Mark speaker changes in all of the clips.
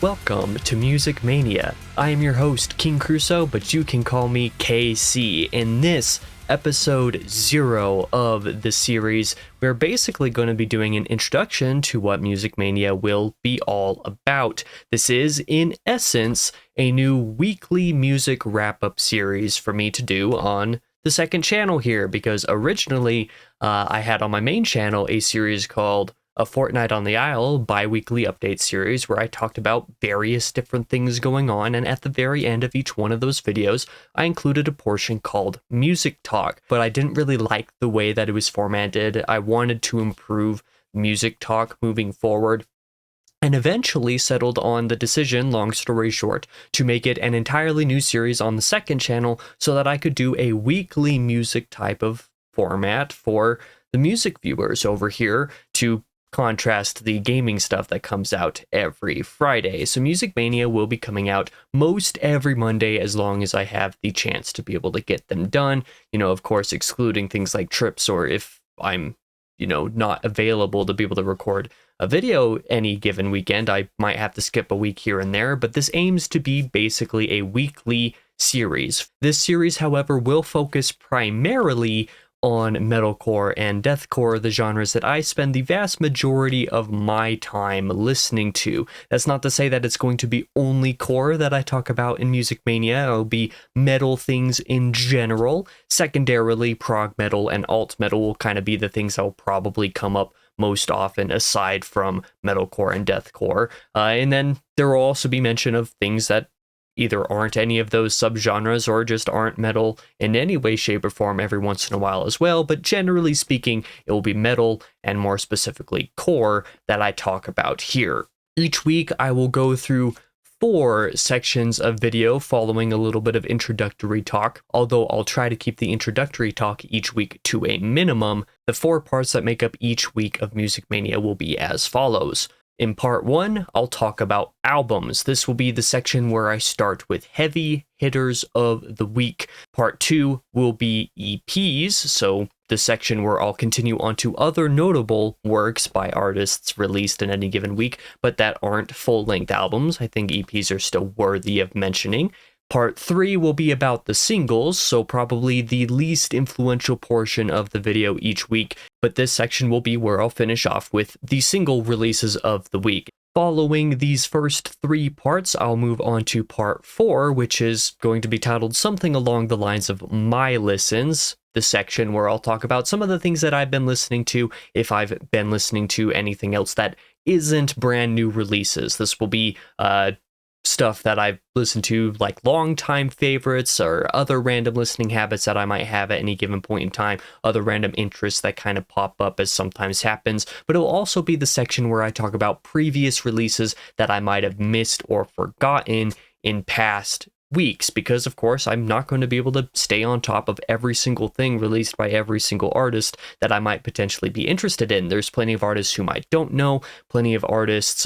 Speaker 1: Welcome to Music Mania. I am your host, King Crusoe, but you can call me KC. In this episode 0 of the series, we're basically going to be doing an introduction to what Music Mania will be all about. This is, in essence, a new weekly music wrap-up series for me to do on the second channel here, because originally I had on my main channel a series called A Fortnight on the Isle bi-weekly update series where I talked about various different things going on, and at the very end of each one of those videos I included a portion called Music Talk, but I didn't really like the way that it was formatted. I wanted to improve Music Talk moving forward, and eventually settled on the decision, long story short, to make it an entirely new series on the second channel so that I could do a weekly music type of format for the music viewers over here to contrast the gaming stuff that comes out every Friday. So Music Mania will be coming out most every Monday as long as I have the chance to be able to get them done. You know, of course, excluding things like trips or if I'm, not available to be able to record a video any given weekend, I might have to skip a week here and there, but this aims to be basically a weekly series. This series, however, will focus primarily on metalcore and deathcore, the genres that I spend the vast majority of my time listening to. That's not to say that it's going to be only core that I talk about in Music Mania. It'll be metal things in general. Secondarily, prog metal and alt metal will kind of be the things that will probably come up most often aside from metalcore and deathcore. And then there will also be mention of things that either aren't any of those subgenres or just aren't metal in any way, shape, or form every once in a while as well. But generally speaking, it will be metal and more specifically core that I talk about here. Each week, I will go through 4 sections of video following a little bit of introductory talk, although I'll try to keep the introductory talk each week to a minimum. The 4 parts that make up each week of Music Mania will be as follows. In part 1, I'll talk about albums. This will be the section where I start with heavy hitters of the week. Part 2 will be EPs, so the section where I'll continue on to other notable works by artists released in any given week, but that aren't full-length albums. I think EPs are still worthy of mentioning. Part 3 will be about the singles, so probably the least influential portion of the video each week, but this section will be where I'll finish off with the single releases of the week. Following these first 3 parts, I'll move on to part 4, which is going to be titled something along the lines of My Listens, the section where I'll talk about some of the things that I've been listening to, if I've been listening to anything else that isn't brand new releases. This will be stuff that I've listened to, like longtime favorites or other random listening habits that I might have at any given point in time, other random interests that kind of pop up as sometimes happens. But it will also be the section where I talk about previous releases that I might have missed or forgotten in past weeks, because of course I'm not going to be able to stay on top of every single thing released by every single artist that I might potentially be interested in. There's plenty of artists whom I don't know, plenty of artists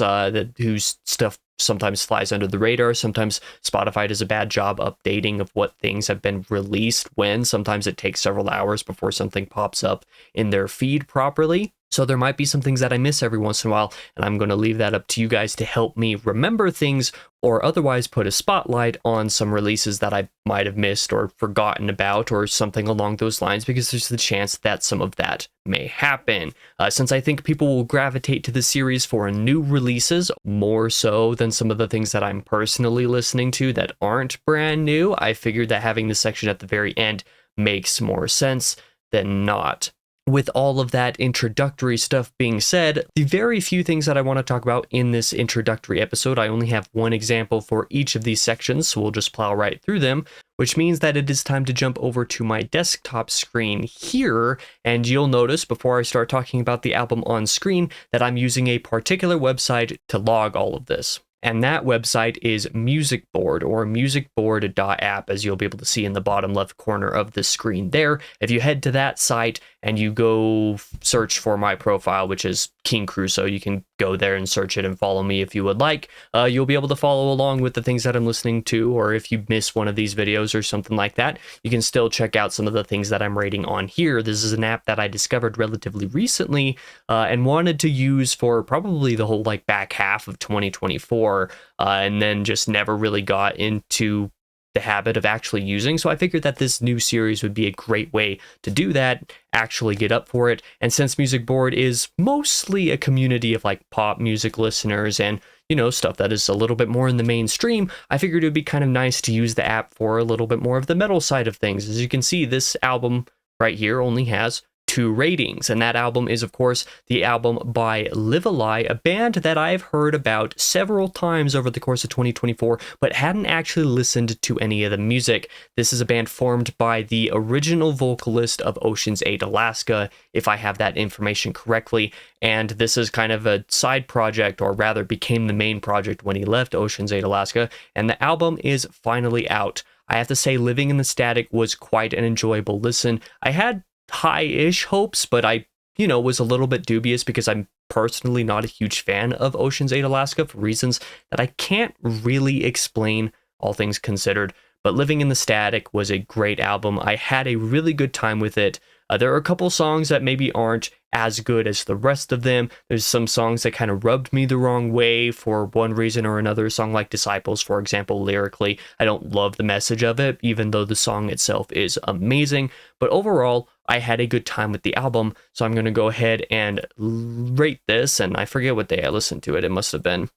Speaker 1: whose stuff sometimes flies under the radar. Sometimes Spotify does a bad job updating of what things have been released when. Sometimes it takes several hours before something pops up in their feed properly. So there might be some things that I miss every once in a while, and I'm going to leave that up to you guys to help me remember things or otherwise put a spotlight on some releases that I might have missed or forgotten about or something along those lines, because there's the chance that some of that may happen. Since I think people will gravitate to the series for new releases more so than some of the things that I'm personally listening to that aren't brand new, I figured that having this section at the very end makes more sense than not. With all of that introductory stuff being said, the very few things that I want to talk about in this introductory episode, I only have one example for each of these sections, so we'll just plow right through them, which means that it is time to jump over to my desktop screen here, and you'll notice before I start talking about the album on screen that I'm using a particular website to log all of this. And that website is Musicboard, or musicboard.app, as you'll be able to see in the bottom left corner of the screen there. If you head to that site and you go search for my profile, which is King Crusoe. You can go there and search it and follow me if you would like. You'll be able to follow along with the things that I'm listening to, or if you miss one of these videos or something like that, you can still check out some of the things that I'm rating on here. This is an app that I discovered relatively recently and wanted to use for probably the whole like back half of 2024, and then just never really got into the habit of actually using. So I figured that this new series would be a great way to do that, actually get up for it. And since Musicboard is mostly a community of like pop music listeners and, you know, stuff that is a little bit more in the mainstream, I figured it would be kind of nice to use the app for a little bit more of the metal side of things. As you can see, this album right here only has 2 ratings, and that album is of course the album by Live a Lie, a band that I've heard about several times over the course of 2024 but hadn't actually listened to any of the music. This is a band formed by the original vocalist of Ocean's 8 Alaska, if I have that information correctly, and this is kind of a side project, or rather became the main project when he left Ocean's 8 Alaska, and the album is finally out. I have to say, Living in the Static was quite an enjoyable listen. I had high-ish hopes, but I, was a little bit dubious because I'm personally not a huge fan of Ocean's 8 Alaska for reasons that I can't really explain, all things considered. But Living in the Static was a great album. I had a really good time with it. There are a couple songs that maybe aren't as good as the rest of them. There's some songs that kind of rubbed me the wrong way for one reason or another. A song like Disciples, for example, lyrically, I don't love the message of it, even though the song itself is amazing. But overall, I had a good time with the album, so I'm going to go ahead and rate this, and I forget what day I listened to it. It must have been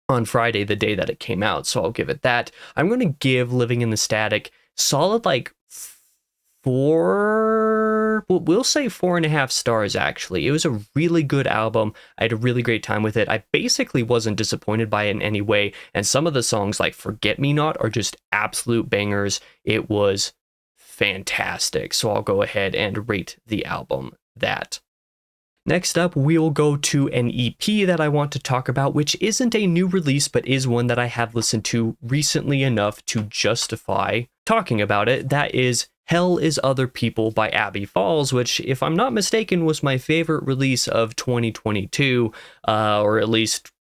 Speaker 1: on Friday, the day that it came out, so I'll give it that. I'm going to give Living in the Static solid like 4, we'll say 4.5 stars actually. It was a really good album. I had a really great time with it. I basically wasn't disappointed by it in any way, and some of the songs like Forget Me Not are just absolute bangers. It was fantastic, so I'll go ahead and rate the album that. Next up, we'll go to an EP that I want to talk about, which isn't a new release, but is one that I have listened to recently enough to justify talking about it. That is Hell is Other People by Abbey Falls, which, if I'm not mistaken, was my favorite release of 2022, or at least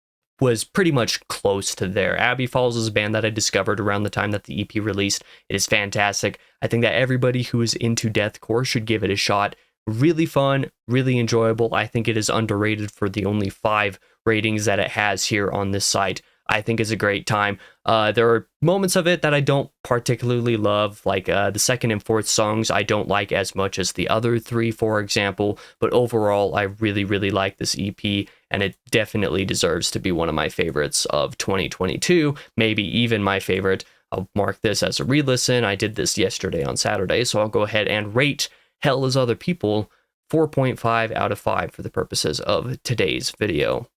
Speaker 1: was pretty much close to there. Abbey Falls is a band that I discovered around the time that the EP released. It is fantastic. I think that everybody who is into deathcore should give it a shot. Really fun, really enjoyable. I think it is underrated for the only 5 ratings that it has here on this site. I think it's a great time. There are moments of it that I don't particularly love, like the second and fourth songs I don't like as much as the other 3, for example, but overall I really, really like this EP, and it definitely deserves to be one of my favorites of 2022, maybe even my favorite. I'll mark this as a re-listen. I did this yesterday on Saturday, so I'll go ahead and rate Hell is Other People 4.5 out of 5 for the purposes of today's video.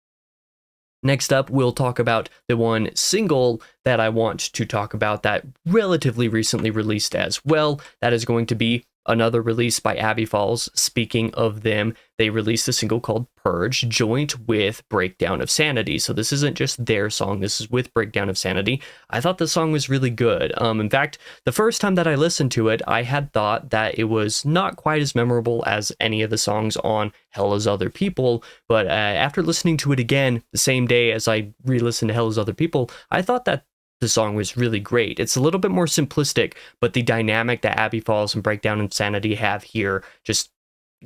Speaker 1: Next up, we'll talk about the one single that I want to talk about that relatively recently released as well. That is going to be another release by Abbey Falls. Speaking of them, they released a single called Purge, joint with Breakdown of Sanity. So this isn't just their song, this is with Breakdown of Sanity. I thought the song was really good. In fact, the first time that I listened to it, I had thought that it was not quite as memorable as any of the songs on Hell is Other People, but after listening to it again the same day as I re-listened to Hell is Other People, I thought that the song was really great. It's a little bit more simplistic, but the dynamic that Abbey Falls and Breakdown of Sanity have here, just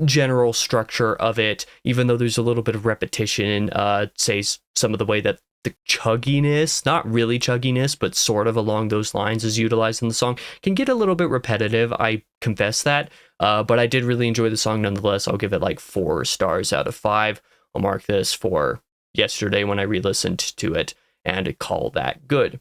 Speaker 1: general structure of it, even though there's a little bit of repetition, say some of the way that the chugginess, not really chugginess, but sort of along those lines is utilized in the song, can get a little bit repetitive. I confess that, but I did really enjoy the song nonetheless. I'll give it like 4 stars out of 5. I'll mark this for yesterday when I re-listened to it and call that good.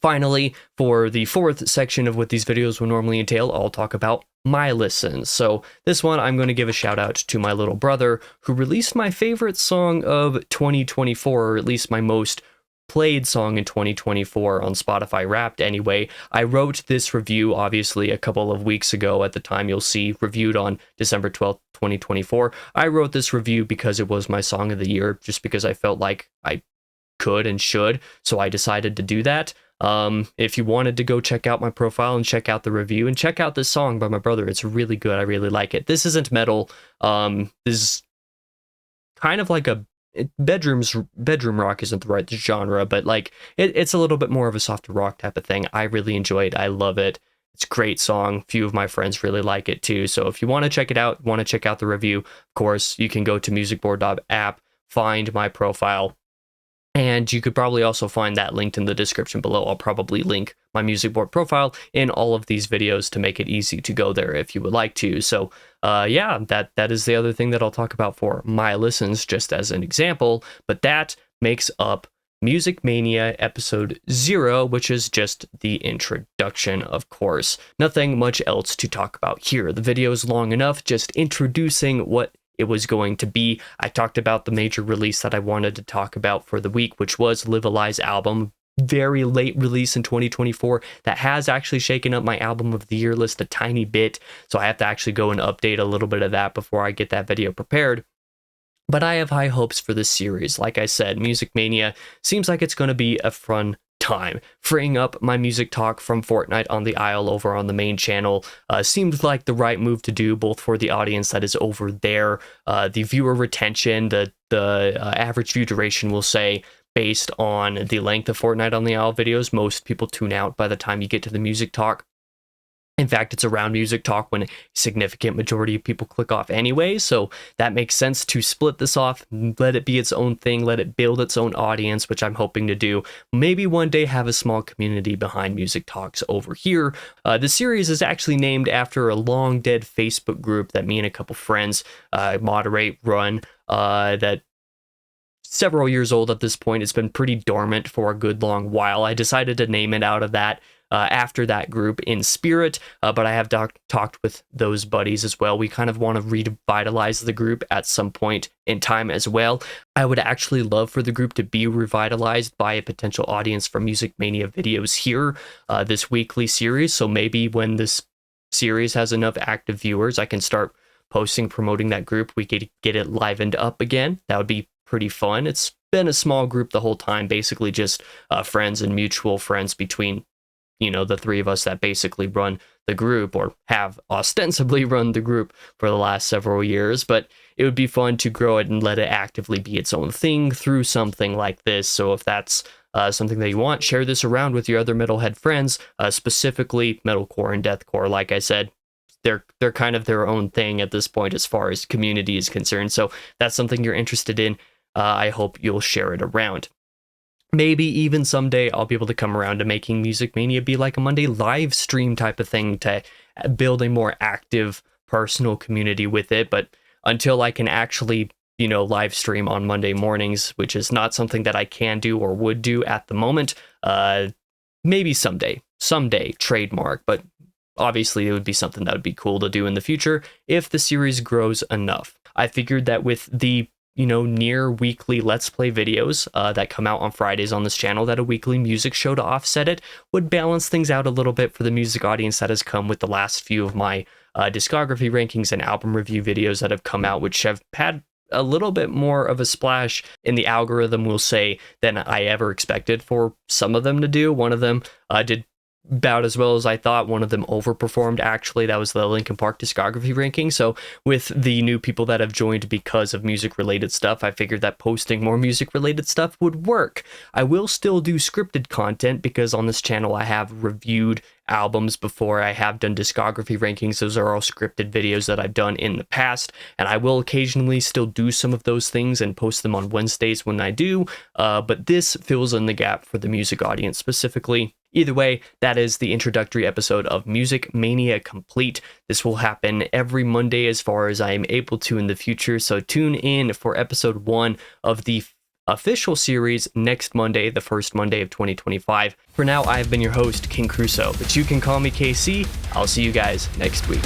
Speaker 1: Finally, for the 4th section of what these videos will normally entail, I'll talk about my listens. So this one, I'm going to give a shout out to my little brother, who released my favorite song of 2024, or at least my most played song in 2024 on Spotify Wrapped anyway. I wrote this review, obviously, a couple of weeks ago. At the time, you'll see reviewed on December 12th, 2024. I wrote this review because it was my song of the year, just because I felt like I could and should, so I decided to do that. If you wanted to go check out my profile and check out the review and check out this song by my brother, it's really good. I really like it. This isn't metal. This is kind of like a bedroom rock isn't the right genre, but like it's a little bit more of a softer rock type of thing. I really enjoy it. I love it. It's a great song. Few of my friends really like it too. So if you want to check it out, want to check out the review, of course, you can go to musicboard.app, find my profile, and you could probably also find that linked in the description below. I'll probably link my music board profile in all of these videos to make it easy to go there if you would like to. So yeah, that is the other thing that I'll talk about for my listens, just as an example. But that makes up Music Mania episode 0, which is just the introduction, of course. Nothing much else to talk about here. The video is long enough, just introducing what it was going to be. I talked about the major release that I wanted to talk about for the week, which was Live a Lie's album. Very late release in 2024 that has actually shaken up my album of the year list a tiny bit. So I have to actually go and update a little bit of that before I get that video prepared. But I have high hopes for this series. Like I said, Music Mania seems like it's going to be a fun time. Freeing up my music talk from Fortnite on the Isle over on the main channel seemed like the right move to do, both for the audience that is over there, the viewer retention, the average view duration, we'll say, based on the length of Fortnite on the Isle videos. Most people tune out by the time you get to the music talk. In fact, it's around music talk when a significant majority of people click off anyway, so that makes sense to split this off, let it be its own thing, let it build its own audience, which I'm hoping to do. Maybe one day have a small community behind music talks over here. The series is actually named after a long dead Facebook group that me and a couple friends moderate, run, that several years old at this point. It's been pretty dormant for a good long while. I decided to name it out of that after that group in spirit, but I have talked with those buddies as well. We kind of want to revitalize the group at some point in time as well. I would actually love for the group to be revitalized by a potential audience for Music Mania videos here, this weekly series. So maybe when this series has enough active viewers, I can start posting, promoting that group. We could get it livened up again. That would be pretty fun. It's been a small group the whole time, basically just friends and mutual friends between, you know, the three of us that basically run the group, or have ostensibly run the group for the last several years. But it would be fun to grow it and let it actively be its own thing through something like this. So if that's something that you want, share this around with your other metalhead friends, specifically metalcore and deathcore. Like I said, they're kind of their own thing at this point as far as community is concerned. So if that's something you're interested in, I hope you'll share it around. Maybe even someday I'll be able to come around to making Music Mania be like a Monday live stream type of thing to build a more active personal community with it. But until I can actually, you know, live stream on Monday mornings, which is not something that I can do or would do at the moment, maybe someday, trademark, but obviously it would be something that would be cool to do in the future if the series grows enough. I figured that with the, you know, near weekly Let's Play videos that come out on Fridays on this channel, that a weekly music show to offset it would balance things out a little bit for the music audience that has come with the last few of my discography rankings and album review videos that have come out, which have had a little bit more of a splash in the algorithm, we'll say, than I ever expected for some of them to do. One of them did about as well as I thought. One of them overperformed, actually. That was the Linkin Park discography ranking. So with the new people that have joined because of music related stuff, I figured that posting more music related stuff would work. I will still do scripted content because on this channel I have reviewed albums before. I have done discography rankings. Those are all scripted videos that I've done in the past, and I will occasionally still do some of those things and post them on Wednesdays when I do, but this fills in the gap for the music audience specifically. Either way, that is the introductory episode of Music Mania complete. This will happen every Monday as far as I am able to in the future, so tune in for episode 1 of the official series next Monday, the first Monday of 2025. For now, I have been your host, King Crusoe, but you can call me KC. I'll see you guys next week.